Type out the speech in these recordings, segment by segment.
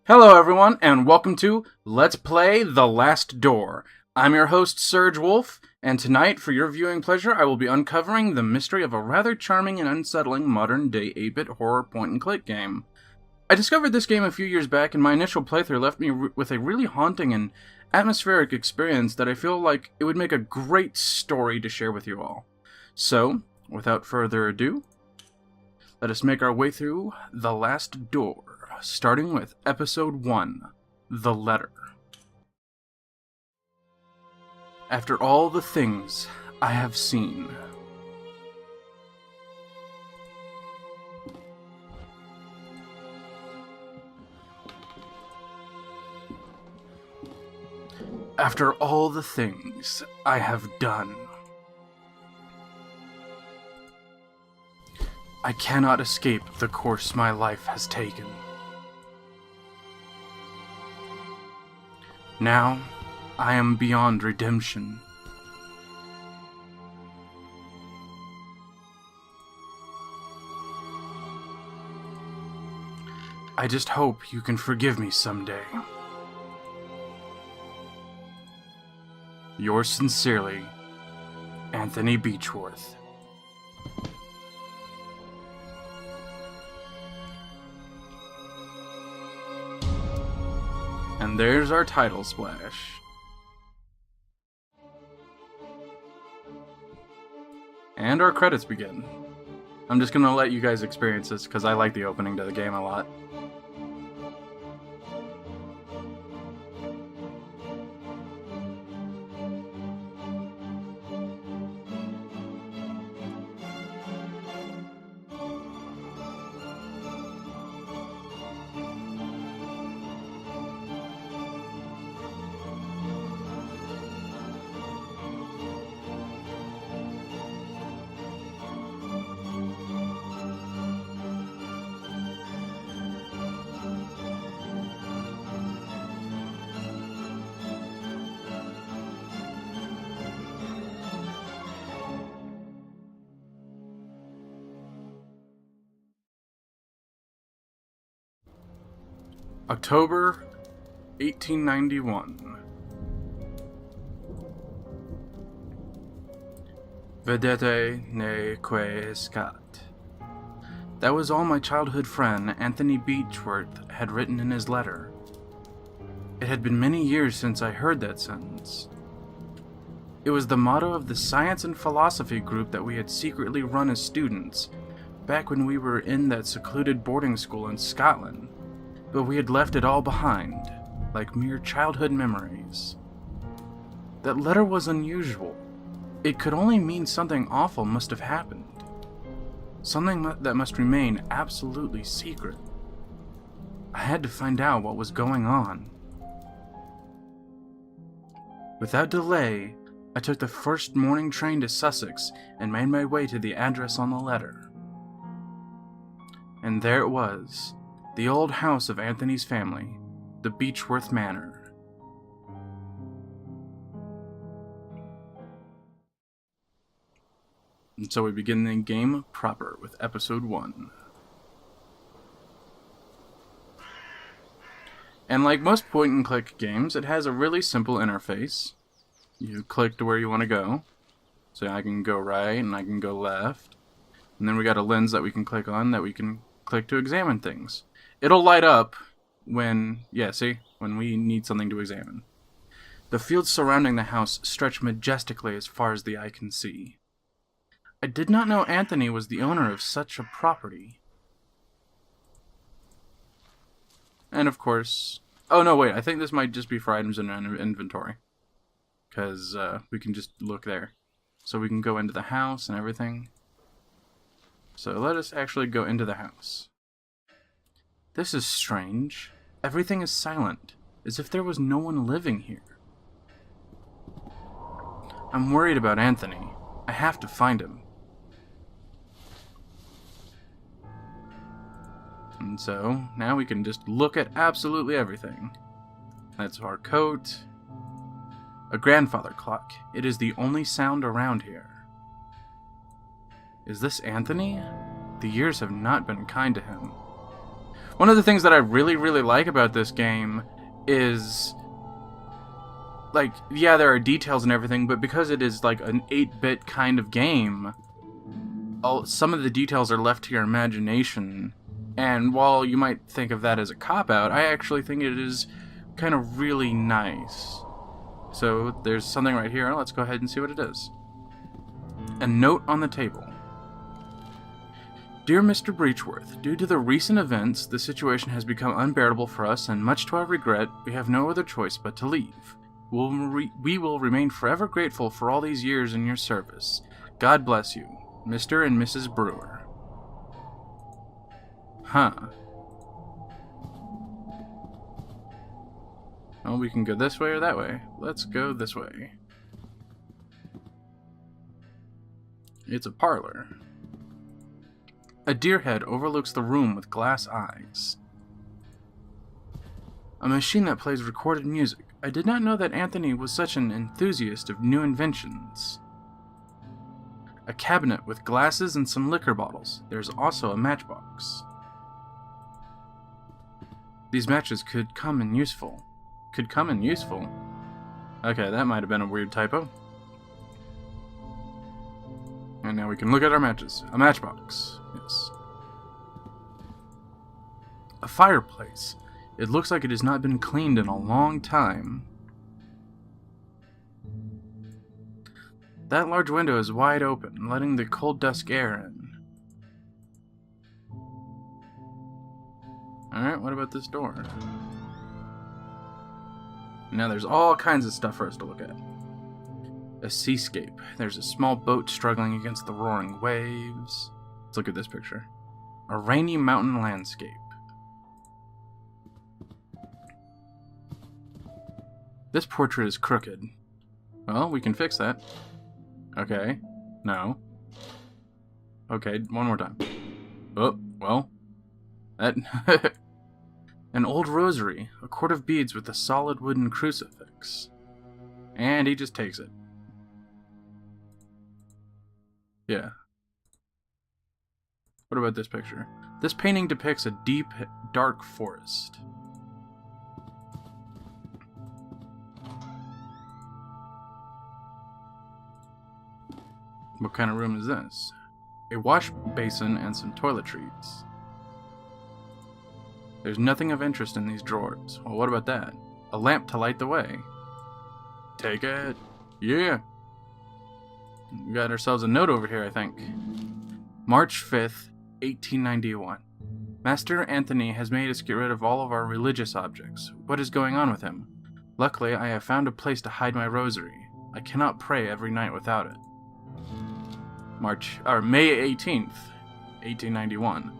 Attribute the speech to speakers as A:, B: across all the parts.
A: Hello everyone, and welcome to Let's Play The Last Door. I'm your host, Serge Wolf, and tonight, for your viewing pleasure, I will be uncovering the mystery of a rather charming and unsettling modern-day 8-bit horror point-and-click game. I discovered this game a few years back, and my initial playthrough left me with a really haunting and atmospheric experience that I feel like it would make a great story to share with you all. So, without further ado, let us make our way through The Last Door. Starting with Episode 1, The Letter. After all the things I have seen. After all the things I have done. I cannot escape the course my life has taken. Now, I am beyond redemption. I just hope you can forgive me someday. Yours sincerely, Anthony Beechworth. And there's our title splash. And our credits begin. I'm just gonna let you guys experience this because I like the opening to the game a lot. October 1891. Vedete ne que scat. That was all my childhood friend Anthony Beechworth had written in his letter. It had been many years since I heard that sentence. It was the motto of the science and philosophy group that we had secretly run as students, back when we were in that secluded boarding school in Scotland. But we had left it all behind, like mere childhood memories. That letter was unusual. It could only mean something awful must have happened. Something that must remain absolutely secret. I had to find out what was going on. Without delay, I took the first morning train to Sussex and made my way to the address on the letter. And there it was. The old house of Anthony's family, the Beechworth Manor. And so we begin the game proper with Episode 1. And like most point-and-click games, it has a really simple interface. You click to where you want to go. So I can go right and I can go left. And then we got a lens that we can click on that we can click to examine things. It'll light up when we need something to examine. The fields surrounding the house stretch majestically as far as the eye can see. I did not know Anthony was the owner of such a property. And of course... Oh no, wait, I think this might just be for items in our inventory. Because we can just look there. So we can go into the house and everything. So let us actually go into the house. This is strange. Everything is silent, as if there was no one living here. I'm worried about Anthony. I have to find him. And so, now we can just look at absolutely everything. That's our coat. A grandfather clock. It is the only sound around here. Is this Anthony? The years have not been kind to him. One of the things that I really, really like about this game is, like, yeah, there are details and everything, but because it is like an 8-bit kind of game, some of the details are left to your imagination. And while you might think of that as a cop-out, I actually think it is kind of really nice. So there's something right here. Let's go ahead and see what it is. A note on the table. Dear Mr. Breachworth, due to the recent events, the situation has become unbearable for us, and much to our regret, we have no other choice but to leave. We will remain forever grateful for all these years in your service. God bless you, Mr. and Mrs. Brewer. Huh. Well, we can go this way or that way. Let's go this way. It's a parlor. A deer head overlooks the room with glass eyes. A machine that plays recorded music. I did not know that Anthony was such an enthusiast of new inventions. A cabinet with glasses and some liquor bottles. There's also a matchbox. These matches could come in useful. Okay, that might have been a weird typo. And now we can look at our matches. A matchbox. Yes. A fireplace. It looks like it has not been cleaned in a long time. That large window is wide open, letting the cold dusk air in. Alright, what about this door? Now there's all kinds of stuff for us to look at. A seascape. There's a small boat struggling against the roaring waves. Let's look at this picture. A rainy mountain landscape. This portrait is crooked. Well, we can fix that. Okay. No. Okay, one more time. Oh, well. That... An old rosary. A cord of beads with a solid wooden crucifix. And he just takes it. Yeah. What about this picture? This painting depicts a deep, dark forest. What kind of room is this? A wash basin and some toiletries. There's nothing of interest in these drawers. Well, what about that? A lamp to light the way. Take it. Yeah. We got ourselves a note over here, I think. March 5th, 1891. Master Anthony has made us get rid of all of our religious objects. What is going on with him? Luckily, I have found a place to hide my rosary. I cannot pray every night without it. May 18th, 1891.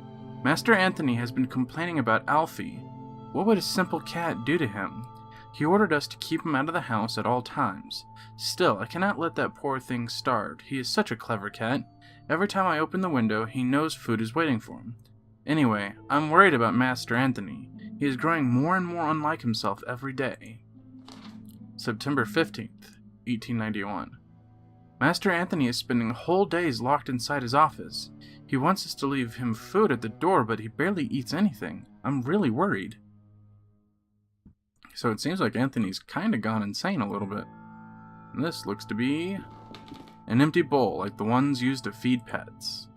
A: Master Anthony has been complaining about Alfie. What would a simple cat do to him? He ordered us to keep him out of the house at all times. Still, I cannot let that poor thing starve. He is such a clever cat. Every time I open the window, he knows food is waiting for him. Anyway, I'm worried about Master Anthony. He is growing more and more unlike himself every day. September 15th, 1891. Master Anthony is spending whole days locked inside his office. He wants us to leave him food at the door, but he barely eats anything. I'm really worried. So it seems like Anthony's kind of gone insane a little bit. And this looks to be an empty bowl, like the ones used to feed pets.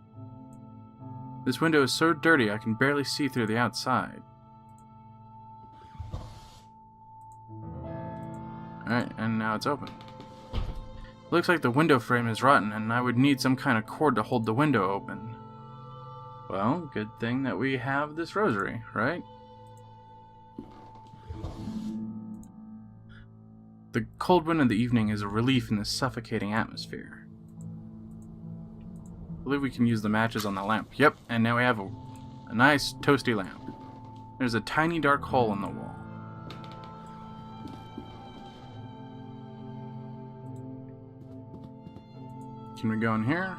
A: This window is so dirty I can barely see through the outside. Alright, and now it's open. Looks like the window frame is rotten, and I would need some kind of cord to hold the window open. Well, good thing that we have this rosary, right? The cold wind of the evening is a relief in this suffocating atmosphere. I believe we can use the matches on the lamp. Yep, and now we have a nice toasty lamp. There's a tiny dark hole in the wall. Can we go in here?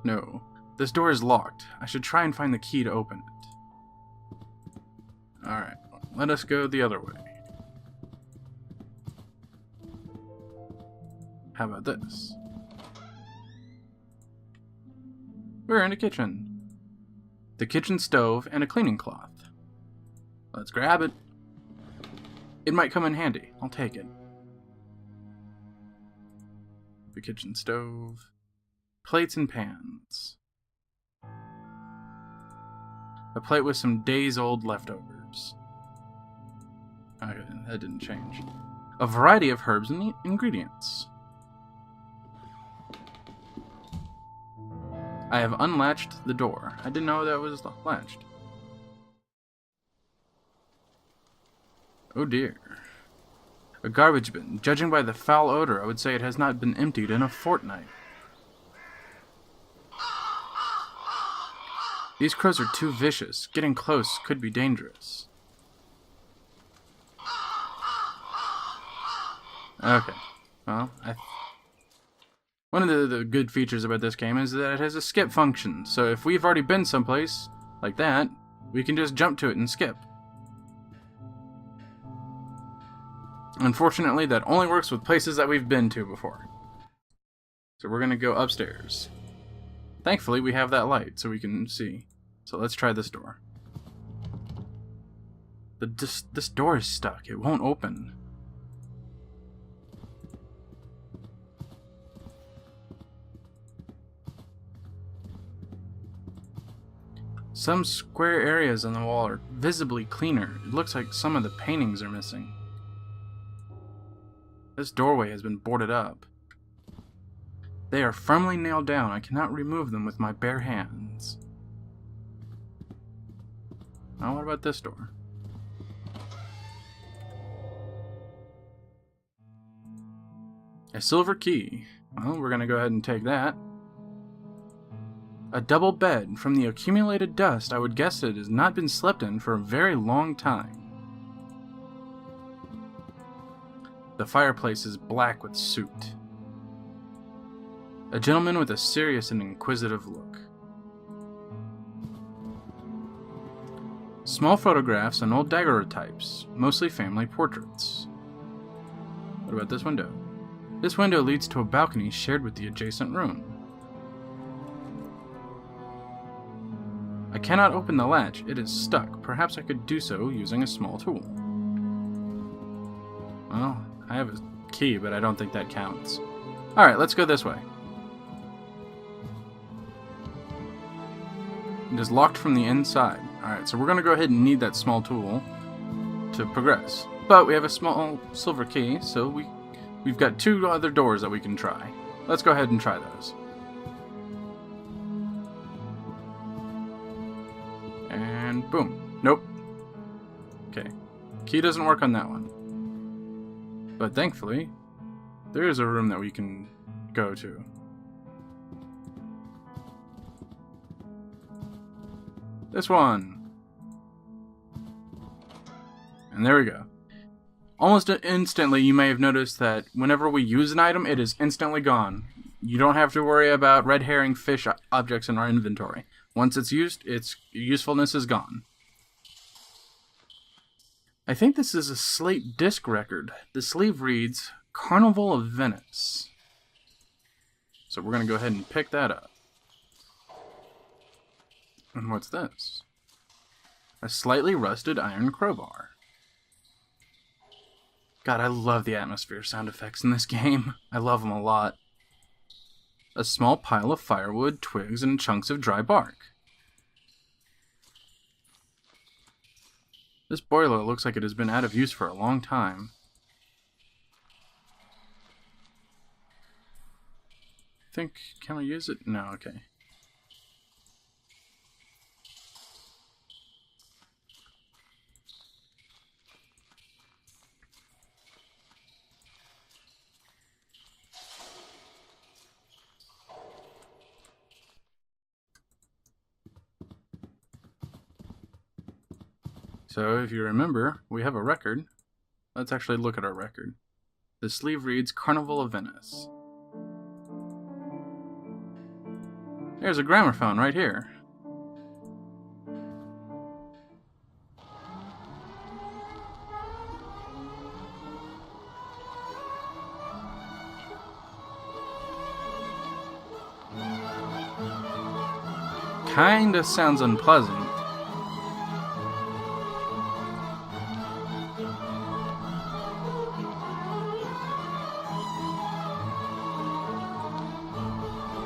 A: No. This door is locked. I should try and find the key to open it. Alright, let us go the other way. How about this? We're in the kitchen. the kitchen stove, and a cleaning cloth. Let's grab it. It might come in handy. I'll take it. The kitchen stove. Plates and pans. A plate with some days-old leftovers. Okay, that didn't change. A variety of herbs and ingredients. I have unlatched the door. I didn't know that was latched. Oh dear. A garbage bin. Judging by the foul odor, I would say it has not been emptied in a fortnight. These crows are too vicious. Getting close could be dangerous. Okay. Well, one of the good features about this game is that it has a skip function. So if we've already been someplace like that, we can just jump to it and skip. Unfortunately, that only works with places that we've been to before. So we're going to go upstairs. Thankfully, we have that light so we can see. So let's try this door. This door is stuck. It won't open. Some square areas on the wall are visibly cleaner. It looks like some of the paintings are missing. This doorway has been boarded up. They are firmly nailed down. I cannot remove them with my bare hands. Now, what about this door? A silver key. Well, we're going to go ahead and take that. A double bed. From the accumulated dust, I would guess it has not been slept in for a very long time. The fireplace is black with soot. A gentleman with a serious and inquisitive look. Small photographs and old daguerreotypes, mostly family portraits. What about this window? This window leads to a balcony shared with the adjacent room. I cannot open the latch. It is stuck. Perhaps I could do so using a small tool. Well, I have a key, but I don't think that counts. Alright, let's go this way. It is locked from the inside. Alright, so we're going to go ahead and need that small tool to progress. But we have a small silver key, so we've got two other doors that we can try. Let's go ahead and try those. And boom. Nope. Okay. Key doesn't work on that one. But thankfully, there is a room that we can go to. This one. And there we go. Almost instantly, you may have noticed that whenever we use an item, it is instantly gone. You don't have to worry about red herring fish objects in our inventory. Once it's used, its usefulness is gone. I think this is a slate disc record. The sleeve reads, Carnival of Venice. So we're going to go ahead and pick that up. And what's this? A slightly rusted iron crowbar. God, I love the atmosphere sound effects in this game. I love them a lot. A small pile of firewood, twigs, and chunks of dry bark. This boiler looks like it has been out of use for a long time. Can we use it? No, okay. So, if you remember, we have a record. Let's actually look at our record. The sleeve reads Carnival of Venice. There's a gramophone right here. kinda sounds unpleasant.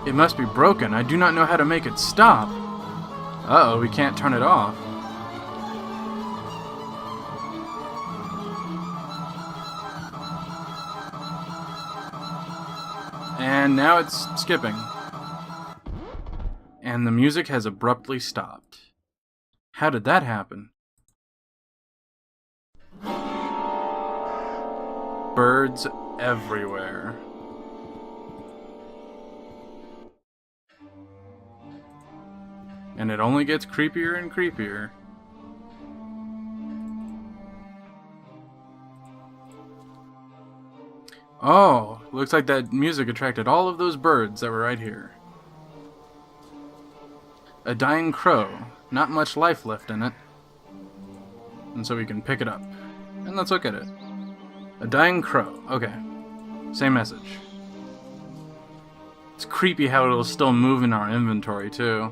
A: It must be broken. I do not know how to make it stop. Uh-oh, we can't turn it off. And now it's skipping. And the music has abruptly stopped. How did that happen? Birds everywhere. And it only gets creepier and creepier. Oh, looks like that music attracted all of those birds that were right here. A dying crow. Not much life left in it. And so we can pick it up. And let's look at it. A dying crow. Okay. Same message. It's creepy how it'll still move in our inventory, too.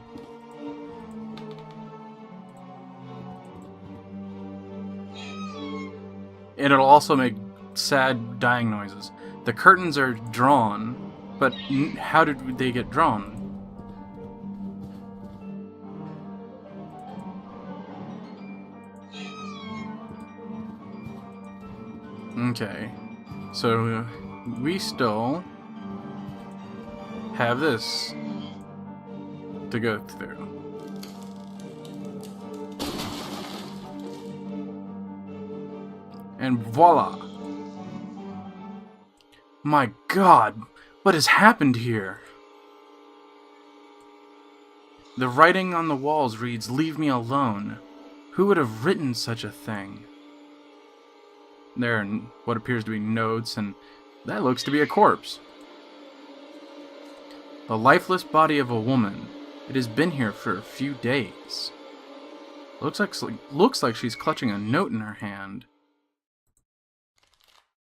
A: And it'll also make sad dying noises. The curtains are drawn, but how did they get drawn? Okay, so we still have this to go through. And voila! My God, what has happened here? The writing on the walls reads, "Leave me alone." Who would have written such a thing? There are what appears to be notes, and that looks to be a corpse. The lifeless body of a woman. It has been here for a few days. Looks like she's clutching a note in her hand.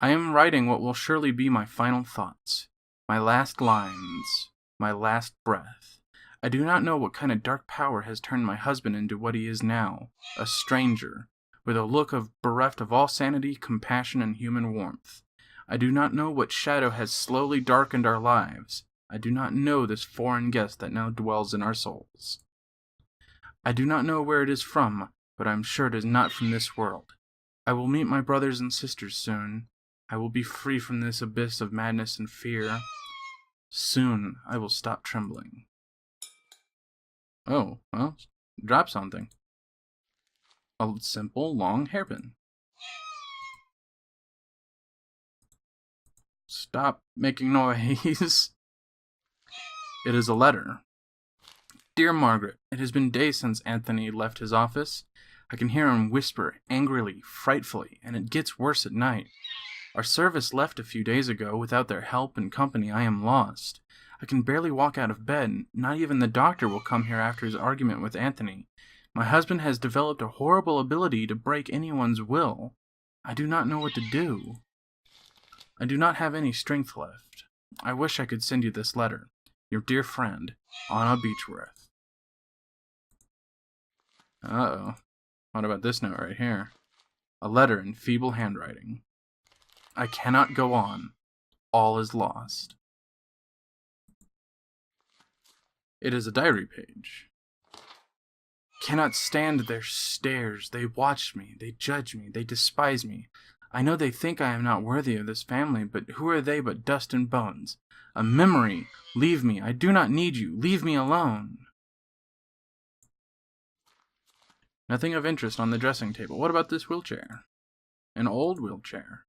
A: I am writing what will surely be my final thoughts, my last lines, my last breath. I do not know what kind of dark power has turned my husband into what he is now, a stranger, with a look of bereft of all sanity, compassion, and human warmth. I do not know what shadow has slowly darkened our lives. I do not know this foreign guest that now dwells in our souls. I do not know where it is from, but I am sure it is not from this world. I will meet my brothers and sisters soon. I will be free from this abyss of madness and fear. Soon I will stop trembling. Oh, well, drop something. A simple, long hairpin. Stop making noise. It is a letter. Dear Margaret, it has been days since Anthony left his office. I can hear him whisper angrily, frightfully, and it gets worse at night. Our service left a few days ago. Without their help and company, I am lost. I can barely walk out of bed. Not even the doctor will come here after his argument with Anthony. My husband has developed a horrible ability to break anyone's will. I do not know what to do. I do not have any strength left. I wish I could send you this letter. Your dear friend, Anna Beechworth. Uh-oh. What about this note right here? A letter in feeble handwriting. I cannot go on. All is lost. It is a diary page. Cannot stand their stares. They watch me. They judge me. They despise me. I know they think I am not worthy of this family, but who are they but dust and bones? A memory. Leave me. I do not need you. Leave me alone. Nothing of interest on the dressing table. What about this wheelchair? An old wheelchair.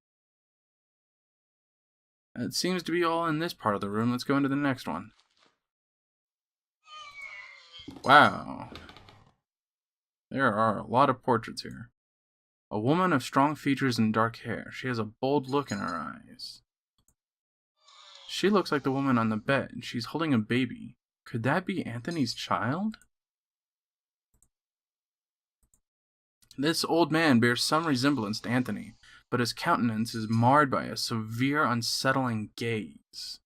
A: It seems to be all in this part of the room. Let's go into the next one. Wow. There are a lot of portraits here. A woman of strong features and dark hair. She has a bold look in her eyes. She looks like the woman on the bed. She's holding a baby. Could that be Anthony's child? This old man bears some resemblance to Anthony, but his countenance is marred by a severe, unsettling gaze.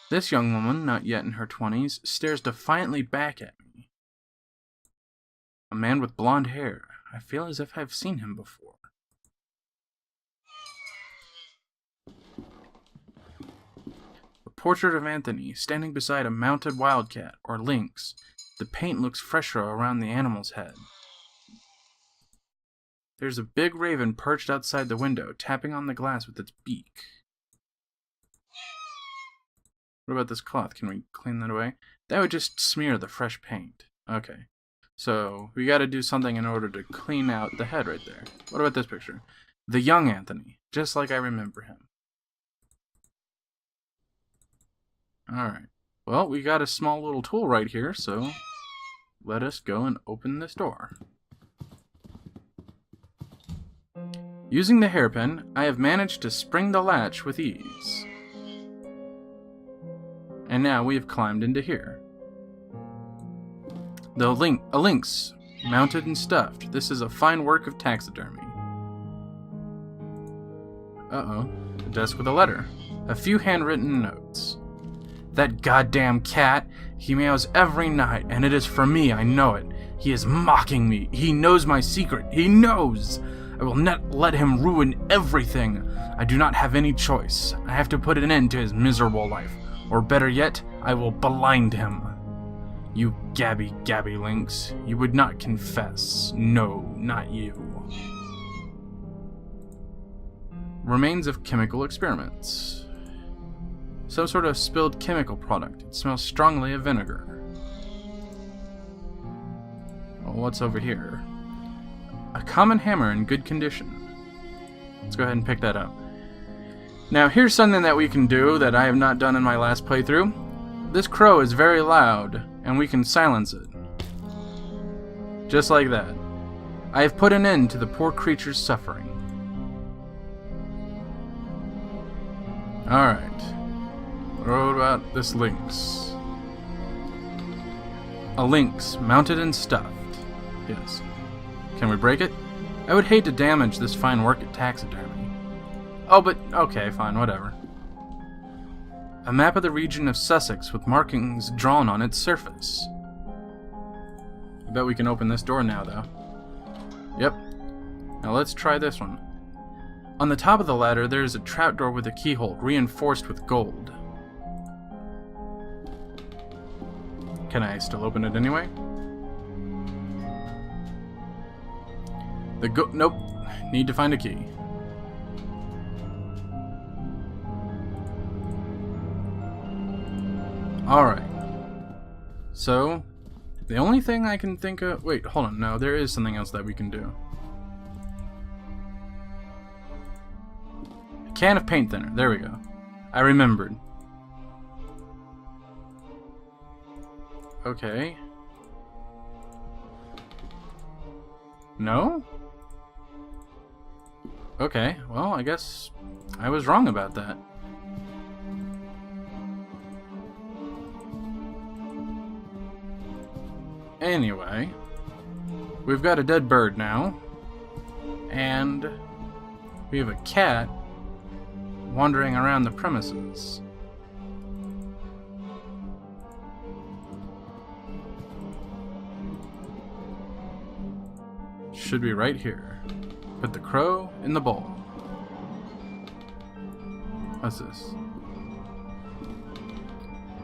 A: This young woman, not yet in her 20s, stares defiantly back at me. A man with blonde hair. I feel as if I've seen him before. A portrait of Anthony, standing beside a mounted wildcat, or lynx. The paint looks fresher around the animal's head. There's a big raven perched outside the window, tapping on the glass with its beak. What about this cloth? Can we clean that away? That would just smear the fresh paint. Okay. So, we gotta do something in order to clean out the head right there. What about this picture? The young Anthony, just like I remember him. Alright. Well, we got a small little tool right here, so let us go and open this door. Using the hairpin, I have managed to spring the latch with ease. And now we have climbed into here. A lynx, mounted and stuffed. This is a fine work of taxidermy. Uh-oh. A desk with a letter. A few handwritten notes. That goddamn cat, he meows every night, and it is for me, I know it. He is mocking me. He knows my secret. He knows! I will not let him ruin everything. I do not have any choice. I have to put an end to his miserable life. Or better yet, I will blind him. You gabby lynx. You would not confess. No, not you. Remains of chemical experiments. Some sort of spilled chemical product. It smells strongly of vinegar. Well, what's over here? A common hammer in good condition. Let's go ahead and pick that up. Now, here's something that we can do that I have not done in my last playthrough. This crow is very loud, and we can silence it. Just like that. I have put an end to the poor creature's suffering. Alright. What about this lynx? A lynx, mounted and stuffed. Yes. Can we break it? I would hate to damage this fine work at taxidermy. Oh, but okay, fine, whatever. A map of the region of Sussex with markings drawn on its surface. I bet we can open this door now, though. Yep. Now let's try this one. On the top of the ladder, there is a trapdoor with a keyhole reinforced with gold. Can I still open it anyway? Nope. Need to find a key. Alright. So, the only thing I can think of... Wait, hold on. No, there is something else that we can do. A can of paint thinner. There we go. I remembered. Okay. No? Okay, well, I guess I was wrong about that. Anyway, we've got a dead bird now, and we have a cat wandering around the premises. Should be right here. Put the crow in the bowl. What's this?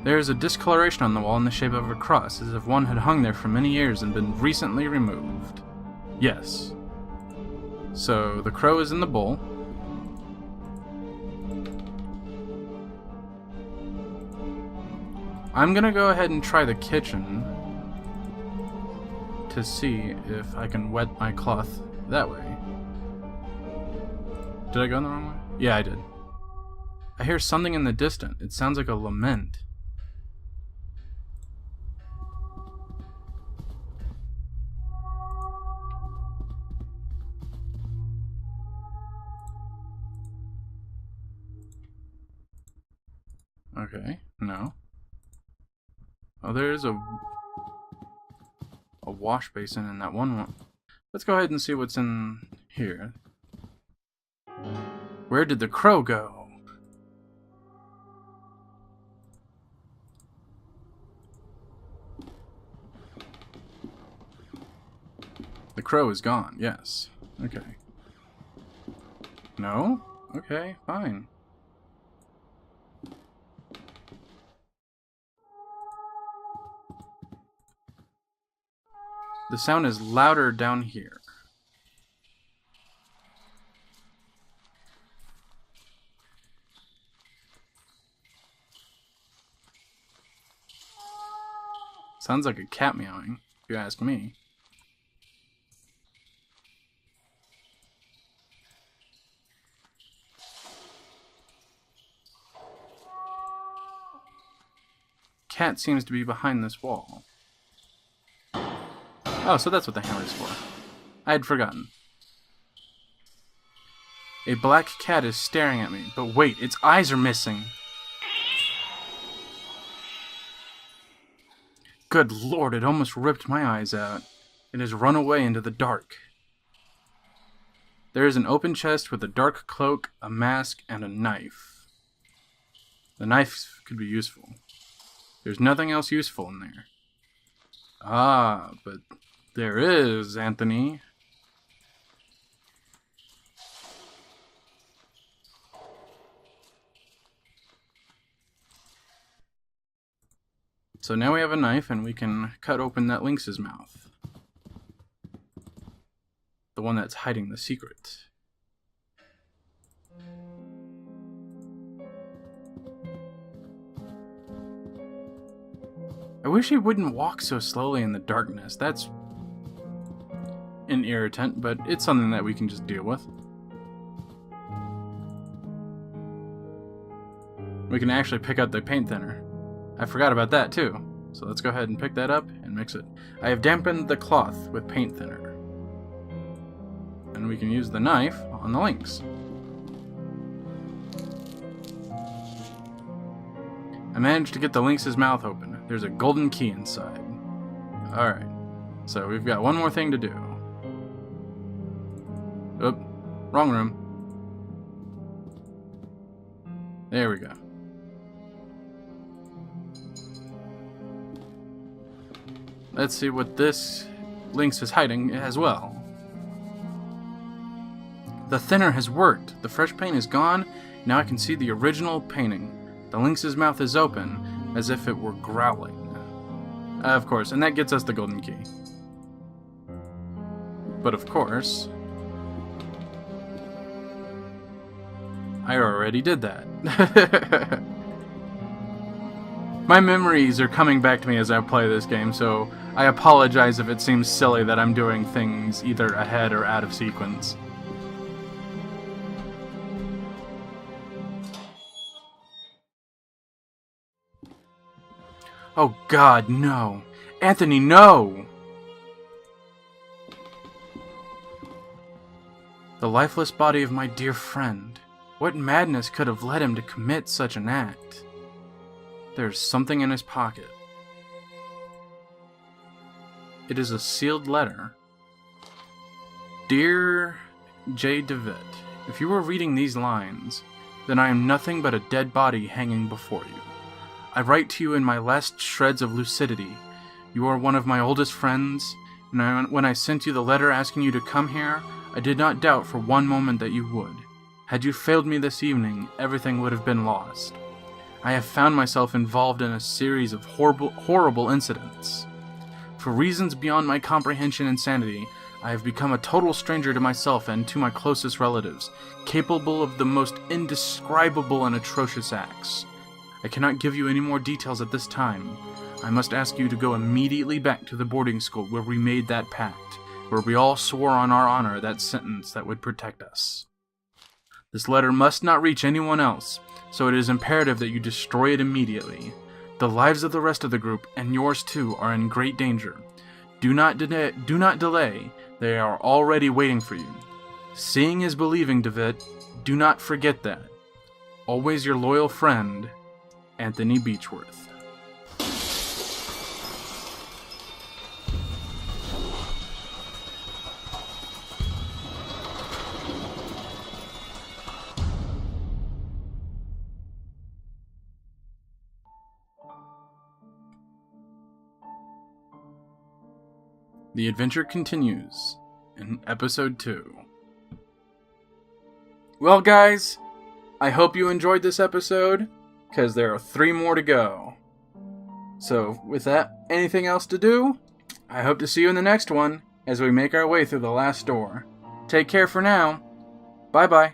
A: There is a discoloration on the wall in the shape of a cross, as if one had hung there for many years and been recently removed. Yes. So, the crow is in the bowl. I'm gonna go ahead and try the kitchen to see if I can wet my cloth that way. Did I go in the wrong way? Yeah, I did. I hear something in the distance. It sounds like a lament. Okay, no. Oh, there's a wash basin in that one. Let's go ahead and see what's in here. Where did the crow go? crow is gone, yes. Okay. No? Okay, fine. The sound is louder down here. Sounds like a cat meowing, if you ask me. Cat seems to be behind this wall. Oh, so that's what the hammer is for. I had forgotten. A black cat is staring at me, but wait, its eyes are missing. Good lord, it almost ripped my eyes out. It has run away into the dark. There is an open chest with a dark cloak, a mask, and a knife. The knife could be useful. There's nothing else useful in there. Ah, but there is, Anthony. So now we have a knife and we can cut open that lynx's mouth. The one that's hiding the secret. I wish he wouldn't walk so slowly in the darkness. That's an irritant, but it's something that we can just deal with. We can actually pick up the paint thinner. I forgot about that too. So let's go ahead and pick that up and mix it. I have dampened the cloth with paint thinner. And we can use the knife on the lynx. I managed to get the lynx's mouth open. There's a golden key inside. Alright. So we've got one more thing to do. Oop. Wrong room. There we go. Let's see what this lynx is hiding as well. The thinner has worked. The fresh paint is gone. Now I can see the original painting. The lynx's mouth is open, as if it were growling. Of course, and that gets us the golden key. But of course, I already did that. My memories are coming back to me as I play this game, so I apologize if it seems silly that I'm doing things either ahead or out of sequence. Oh God, no. Anthony, no! The lifeless body of my dear friend. What madness could have led him to commit such an act? There's something in his pocket. It is a sealed letter. Dear J. DeVitt, if you were reading these lines, then I am nothing but a dead body hanging before you. I write to you in my last shreds of lucidity. You are one of my oldest friends, and when I sent you the letter asking you to come here, I did not doubt for one moment that you would. Had you failed me this evening, everything would have been lost. I have found myself involved in a series of horrible incidents. For reasons beyond my comprehension and sanity, I have become a total stranger to myself and to my closest relatives, capable of the most indescribable and atrocious acts. I cannot give you any more details at this time. I must ask you to go immediately back to the boarding school where we made that pact, where we all swore on our honor that sentence that would protect us. This letter must not reach anyone else, so it is imperative that you destroy it immediately. The lives of the rest of the group, and yours too, are in great danger. Do not delay. They are already waiting for you. Seeing is believing, DeVitt. Do not forget that. Always your loyal friend, Anthony Beechworth. The adventure continues in episode 2. Well, guys, I hope you enjoyed this episode, because there are 3 more to go. So, with that, anything else to do? I hope to see you in the next one, as we make our way through the last door. Take care for now. Bye-bye.